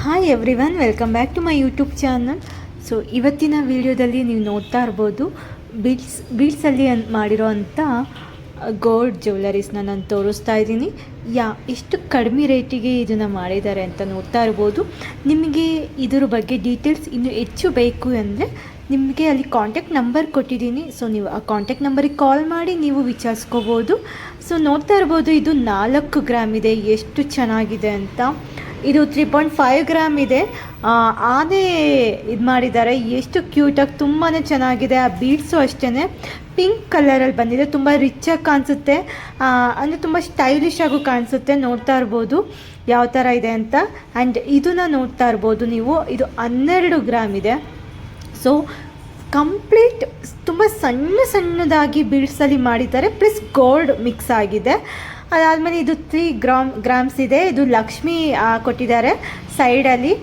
Hi everyone, welcome back to my YouTube channel. So ಇವತ್ತಿನ ವಿಡಿಯೋದಲ್ಲಿ ನೀವು ನೋಡ್ತಾ ಇರ್ಬೋದು ಬೀಡ್ಸಲ್ಲಿ ಮಾಡಿರೋ ಅಂಥ ಗೋಲ್ಡ್ ಜ್ಯುವೆಲರೀಸ್ನ ನಾನು ತೋರಿಸ್ತಾ ಇದ್ದೀನಿ. ಎಷ್ಟು ಕಡಿಮೆ ರೇಟಿಗೆ ಇದನ್ನು ಮಾಡಿದ್ದಾರೆ ಅಂತ ನೋಡ್ತಾ ಇರ್ಬೋದು. ನಿಮಗೆ ಇದರ ಬಗ್ಗೆ ಡೀಟೇಲ್ಸ್ ಇನ್ನೂ ಹೆಚ್ಚು ಬೇಕು ಅಂದರೆ ನಿಮಗೆ ಅಲ್ಲಿ ಕಾಂಟ್ಯಾಕ್ಟ್ ನಂಬರ್ ಕೊಟ್ಟಿದ್ದೀನಿ. ಸೊ ನೀವು ಆ ಕಾಂಟ್ಯಾಕ್ಟ್ ನಂಬರಿಗೆ ಕಾಲ್ ಮಾಡಿ ನೀವು ವಿಚಾರಿಸ್ಕೋಬೋದು. ಸೊ ನೋಡ್ತಾ ಇರ್ಬೋದು, ಇದು 4 ಗ್ರಾಮ್ ಇದೆ. ಎಷ್ಟು ಚೆನ್ನಾಗಿದೆ ಅಂತ. ಇದು 3.5 ಗ್ರಾಮ್ ಇದೆ. ಆನೆ ಇದು ಮಾಡಿದ್ದಾರೆ. ಎಷ್ಟು ಕ್ಯೂಟಾಗಿ ತುಂಬಾ ಚೆನ್ನಾಗಿದೆ. ಆ ಬೀಡ್ಸು ಅಷ್ಟೇ ಪಿಂಕ್ ಕಲರಲ್ಲಿ ಬಂದಿದೆ. ತುಂಬ ರಿಚಾಗಿ ಕಾಣಿಸುತ್ತೆ, ಅಂದರೆ ತುಂಬ ಸ್ಟೈಲಿಶ್ ಆಗು ಕಾಣಿಸುತ್ತೆ. ನೋಡ್ತಾ ಇರ್ಬೋದು ಯಾವ ಥರ ಇದೆ ಅಂತ. ಆ್ಯಂಡ್ ಇದನ್ನು ನೋಡ್ತಾ ಇರ್ಬೋದು ನೀವು, ಇದು 12 ಗ್ರಾಮ್ ಇದೆ. ಸೊ ಕಂಪ್ಲೀಟ್ ತುಂಬ ಸಣ್ಣದಾಗಿ ಬೀಡ್ಸಲ್ಲಿ ಮಾಡಿದ್ದಾರೆ, ಪ್ಲಸ್ ಗೋಲ್ಡ್ ಮಿಕ್ಸ್ ಆಗಿದೆ. ಅದಾದಮೇಲೆ ಇದು 3 ಗ್ರಾಮ್ಸ್ ಇದೆ. ಇದು ಲಕ್ಷ್ಮಿ ಕೊಟ್ಟಿದ್ದಾರೆ ಸೈಡಲ್ಲಿ.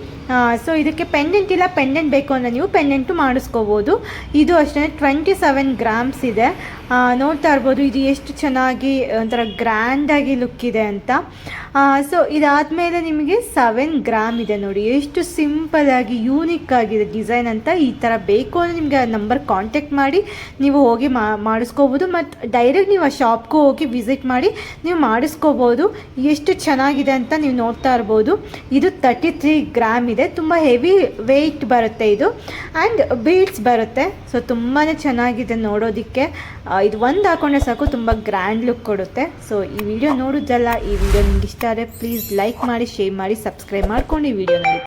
ಸೊ ಇದಕ್ಕೆ ಪೆಂಡೆಂಟ್ ಇಲ್ಲ, ಪೆಂಡೆಂಟ್ ಬೇಕು ಅಂದರೆ ನೀವು ಪೆಂಡೆಂಟು ಮಾಡಿಸ್ಕೋಬೋದು. ಇದು ಅಷ್ಟೇ 27 ಗ್ರಾಮ್ಸ್ ಇದೆ. ನೋಡ್ತಾ ಇರ್ಬೋದು ಇದು ಎಷ್ಟು ಚೆನ್ನಾಗಿ ಒಂಥರ ಗ್ರ್ಯಾಂಡಾಗಿ ಲುಕ್ ಇದೆ ಅಂತ. ಸೊ ಇದಾದಮೇಲೆ ನಿಮಗೆ 7 ಗ್ರಾಮ್ ಇದೆ. ನೋಡಿ ಎಷ್ಟು ಸಿಂಪಲ್ಲಾಗಿ ಯೂನಿಕ್ ಆಗಿದೆ ಡಿಸೈನ್ ಅಂತ. ಈ ಥರ ಬೇಕು ಅಂದರೆ ನಿಮಗೆ ಆ ನಂಬರ್ ಕಾಂಟ್ಯಾಕ್ಟ್ ಮಾಡಿ ನೀವು ಹೋಗಿ ಮಾಡಿಸ್ಕೋಬೋದು. ಮತ್ತು ಡೈರೆಕ್ಟ್ ನೀವು ಆ ಶಾಪ್ಗೂ ಹೋಗಿ ವಿಸಿಟ್ ಮಾಡಿ ನೀವು ಮಾಡಿಸ್ಕೋಬೋದು. ಎಷ್ಟು ಚೆನ್ನಾಗಿದೆ ಅಂತ ನೀವು ನೋಡ್ತಾ ಇರ್ಬೋದು. ಇದು 33 ಗ್ರಾಮ್ ಇದೆ. ತುಂಬ ಹೆವಿ ವೆಯ್ಟ್ ಬರುತ್ತೆ ಇದು. ಆ್ಯಂಡ್ ಬೀಡ್ಸ್ ಬರುತ್ತೆ. ಸೊ ತುಂಬಾ ಚೆನ್ನಾಗಿದೆ ನೋಡೋದಕ್ಕೆ. ಇದು ಒಂದು ಹಾಕೊಂಡ್ರೆ ಸಾಕು, ತುಂಬ ಗ್ರ್ಯಾಂಡ್ ಲುಕ್ ಕೊಡುತ್ತೆ. ಸೊ ಈ ವಿಡಿಯೋ ನೋಡೋದಲ್ಲ, ಈ ವಿಡಿಯೋ ನಿಮ್ಗೆ ಇಷ್ಟ ಆದರೆ ಪ್ಲೀಸ್ ಲೈಕ್ ಮಾಡಿ, ಶೇರ್ ಮಾಡಿ, ಸಬ್ಸ್ಕ್ರೈಬ್ ಮಾಡ್ಕೊಂಡು ಈ ವಿಡಿಯೋ ನೋಡಿ.